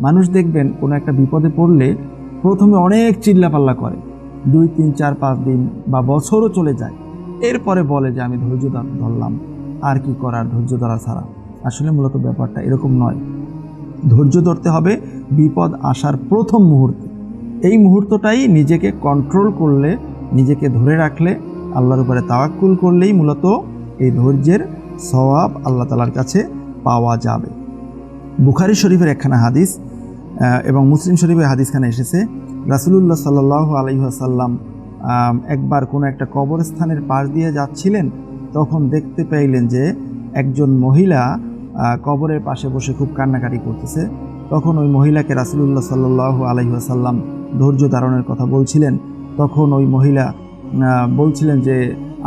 মানুষ দেখবেন কোনো একটা বিপদে পড়লে প্রথমে অনেক চিল্লাপাল্লা করে, 2, 3, 4, 5 দিন বা বছরও চলে যায়, এরপরে বলে যে আমি ধৈর্য ধরলাম, আর কি করার, ধৈর্য ধরা ছাড়া। আসলে মূলত ব্যাপারটা এরকম নয়। ধৈর্য ধরতে হবে বিপদ আসার প্রথম মুহূর্তে। এই মুহূর্তটাই নিজেকে কন্ট্রোল করলে, নিজেকে ধরে রাখলে, আল্লাহর উপরে তাওয়াক্কুল করলেই মূলত এই ধৈর্যের সওয়াব আল্লাহ তাআলার কাছে পাওয়া যাবে। বুখারী শরীফের একখানা হাদিস এবং মুসলিম শরীফের হাদিসখানে এসেছে, রাসূলুল্লাহ সাল্লাল্লাহু আলাইহি ওয়াসাল্লাম একবার কোনো একটা কবরস্থানের পাশ দিয়ে যাচ্ছিলেন, তখন দেখতে পাইলেন যে একজন মহিলা কবরের পাশে বসে খুব কান্নাকাটি করতেছে। তখন ওই মহিলাকে রাসূলুল্লাহ সাল্লাল্লাহু আলাইহি ওয়াসাল্লাম ধৈর্য ধারণের কথা বলছিলেন। তখন ওই মহিলা বলছিলেন যে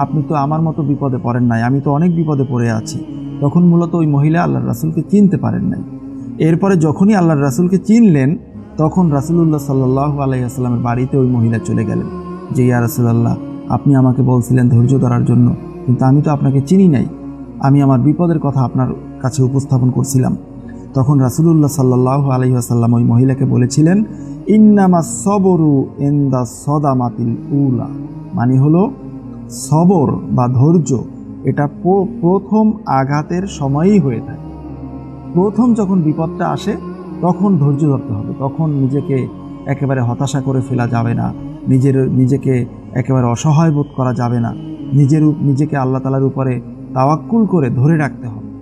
আপনি তো আমার মতো বিপদে পড়েন নাই, আমি তো অনেক বিপদে পড়ে আছি। তখন মূলত ওই মহিলা আল্লাহর রাসূলকে চিনতে পারেন নাই। এরপরে যখনই আল্লাহর রাসূলকে চিনলেন, তখন রাসূলুল্লাহ সাল্লাল্লাহু আলাইহি ওয়াসাল্লামের বাড়িতে ওই মহিলা চলে গেলেন যে ইয়া রাসূলুল্লাহ, আপনি আমাকে বলছিলেন ধৈর্য ধরার জন্য, কিন্তু আমি তো আপনাকে চিনি নাই, আমি আমার বিপদের কথা আপনার কাছে উপস্থাপন করছিলাম। তখন রাসূলুল্লাহ সাল্লাল্লাহু আলাইহি ওয়াসাল্লাম ওই মহিলাকে বলেছিলেন, ইন্নামাস সবরু ইনদা সদামাতিল উলা, মানে হলো সবর বা ধৈর্য এটা প্রথম আঘাতের সময়ই হয়ে থাকে। প্রথম যখন বিপদটা আসে তখন ধৈর্য ধরতে হবে, তখন নিজেকে একেবারে হতাশা করে ফেলা যাবে না, নিজেকে একেবারে অসহায় বোধ করা যাবে না, নিজেকে আল্লাহ তাআলার উপরে তাওয়াক্কুল করে ধরে রাখতে হবে।